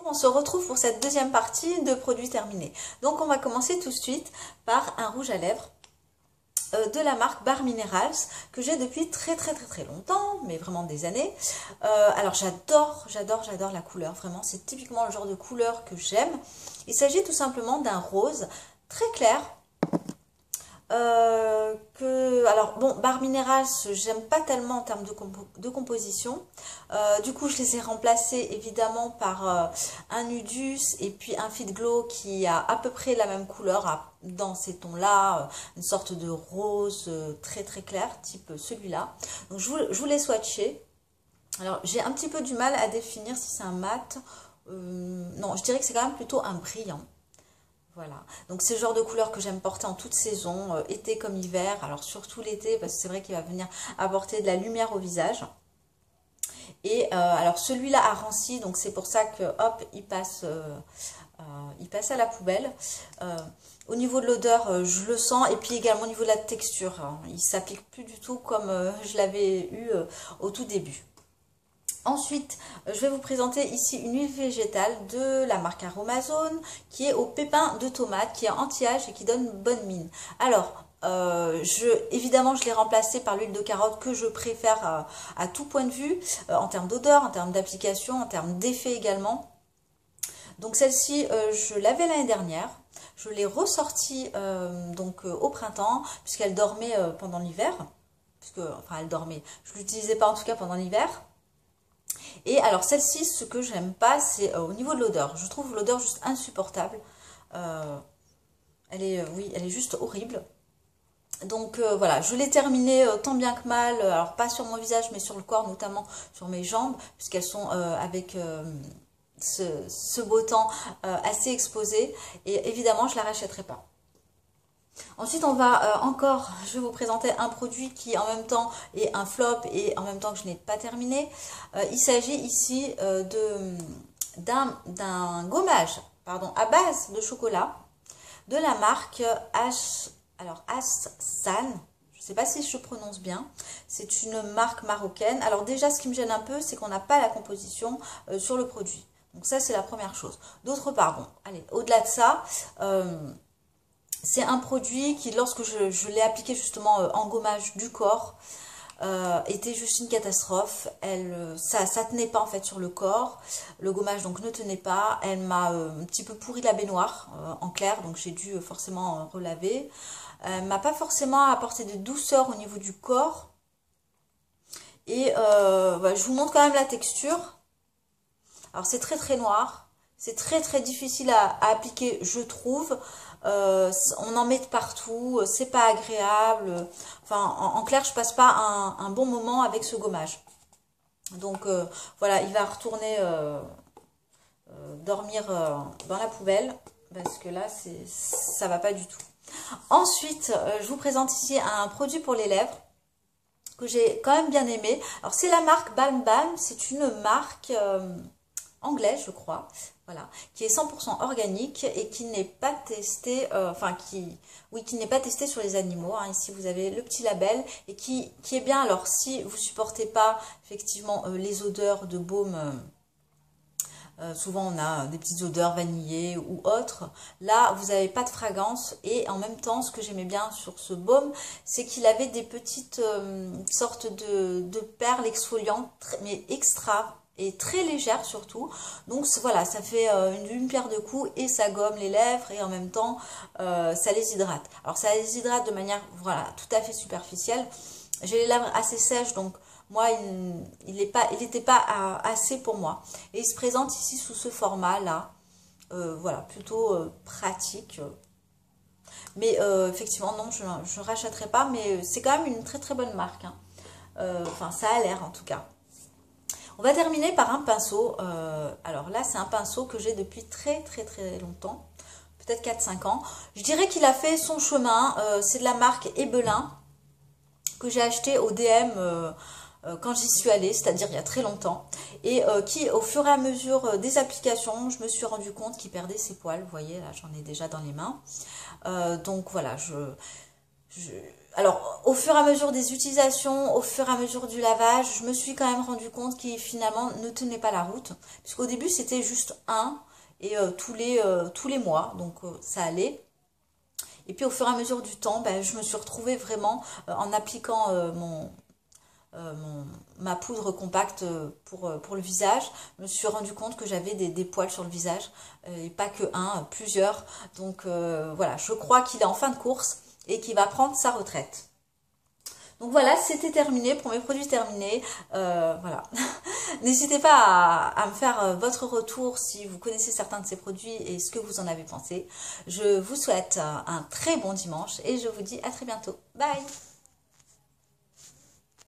on se retrouve pour cette deuxième partie de produits terminés. Donc on va commencer tout de suite par un rouge à lèvres de la marque Bare Minerals que j'ai depuis très longtemps, mais vraiment des années. Alors j'adore la couleur, vraiment c'est typiquement le genre de couleur que j'aime. Il s'agit tout simplement d'un rose très clair. Alors bon, Bare Minerals, j'aime pas tellement en termes de composition. Du coup, je les ai remplacés évidemment par un Nudus et puis un Fit Glow qui a à peu près la même couleur dans ces tons-là, une sorte de rose très clair, type celui-là. Donc je vous les swatcher. Alors j'ai un petit peu du mal à définir si c'est un mat. Non, je dirais que c'est quand même plutôt un brillant. Voilà, donc c'est le genre de couleur que j'aime porter en toute saison, été comme hiver, alors surtout l'été parce que c'est vrai qu'il va venir apporter de la lumière au visage. Et alors celui-là a ranci, donc c'est pour ça que hop, il passe à la poubelle. Au niveau de l'odeur, je le sens, et puis également au niveau de la texture, hein, il ne s'applique plus du tout comme je l'avais eu au tout début. Ensuite, je vais vous présenter ici une huile végétale de la marque Aromazone qui est au pépin de tomate, qui est anti-âge et qui donne bonne mine. Alors, évidemment, je l'ai remplacée par l'huile de carotte que je préfère à tout point de vue, en termes d'odeur, en termes d'application, en termes d'effet également. Donc celle-ci, je l'avais l'année dernière. Je l'ai ressortie au printemps, puisqu'elle dormait pendant l'hiver. Enfin, elle dormait. Je ne l'utilisais pas en tout cas pendant l'hiver. Et alors celle-ci, ce que j'aime pas, c'est au niveau de l'odeur. Je trouve l'odeur juste insupportable. Elle est juste horrible. Donc voilà, je l'ai terminée tant bien que mal. Alors pas sur mon visage, mais sur le corps, notamment sur mes jambes, puisqu'elles sont avec ce beau temps assez exposé. Et évidemment, je la rachèterai pas. Ensuite, on va je vais vous présenter un produit qui en même temps est un flop et en même temps que je n'ai pas terminé. Il s'agit ici d'un gommage à base de chocolat de la marque Hassan. Je ne sais pas si je prononce bien. C'est une marque marocaine. Alors déjà, ce qui me gêne un peu, c'est qu'on n'a pas la composition sur le produit. Donc ça, c'est la première chose. D'autre part, bon, allez, au-delà de ça... c'est un produit qui, lorsque je l'ai appliqué justement en gommage du corps, était juste une catastrophe. Ça tenait pas en fait sur le corps. Le gommage donc ne tenait pas. Elle m'a un petit peu pourri la baignoire en clair, donc j'ai dû forcément relaver. Elle m'a pas forcément apporté de douceur au niveau du corps. Et je vous montre quand même la texture. Alors c'est très noir. C'est très difficile à appliquer, je trouve. On en met de partout, c'est pas agréable. Enfin, en clair, je passe pas un bon moment avec ce gommage. Donc voilà, il va retourner dormir dans la poubelle parce que là, ça va pas du tout. Ensuite, je vous présente ici un produit pour les lèvres que j'ai quand même bien aimé. Alors, c'est la marque Balm Balm. C'est une marque anglaise, je crois. Voilà, qui est 100% organique et qui n'est pas testé, qui n'est pas testé sur les animaux. Hein. Ici, vous avez le petit label et qui est bien. Alors, si vous supportez pas effectivement les odeurs de baume, souvent on a des petites odeurs vanillées ou autres. Là, vous n'avez pas de fragrance et en même temps, ce que j'aimais bien sur ce baume, c'est qu'il avait des petites sortes de perles exfoliantes, mais extra. Et très légère surtout, donc voilà, ça fait une pierre de coups et ça gomme les lèvres et en même temps ça les hydrate. Alors ça les hydrate de manière voilà tout à fait superficielle. J'ai les lèvres assez sèches, donc moi il n'était pas assez pour moi. Et il se présente ici sous ce format là, voilà, plutôt pratique. Mais effectivement non, je ne rachèterai pas, mais c'est quand même une très bonne marque, hein. Enfin ça a l'air en tout cas. On va terminer par un pinceau. Alors là, c'est un pinceau que j'ai depuis très longtemps. Peut-être 4-5 ans. Je dirais qu'il a fait son chemin. C'est de la marque Ebelin que j'ai acheté au DM quand j'y suis allée, c'est-à-dire il y a très longtemps. Et qui, au fur et à mesure des applications, je me suis rendu compte qu'il perdait ses poils. Vous voyez, là, j'en ai déjà dans les mains. Donc voilà, Alors, au fur et à mesure des utilisations, au fur et à mesure du lavage, je me suis quand même rendu compte qu'il finalement ne tenait pas la route. Puisqu'au début, c'était juste un, et tous les mois, donc ça allait. Et puis au fur et à mesure du temps, ben, je me suis retrouvée vraiment en appliquant ma poudre compacte pour le visage. Je me suis rendu compte que j'avais des poils sur le visage, et pas que un, plusieurs. Donc voilà, je crois qu'il est en fin de course et qu'il va prendre sa retraite. Donc voilà, c'était terminé pour mes produits terminés. Voilà. N'hésitez pas à me faire votre retour si vous connaissez certains de ces produits et ce que vous en avez pensé. Je vous souhaite un très bon dimanche et je vous dis à très bientôt. Bye!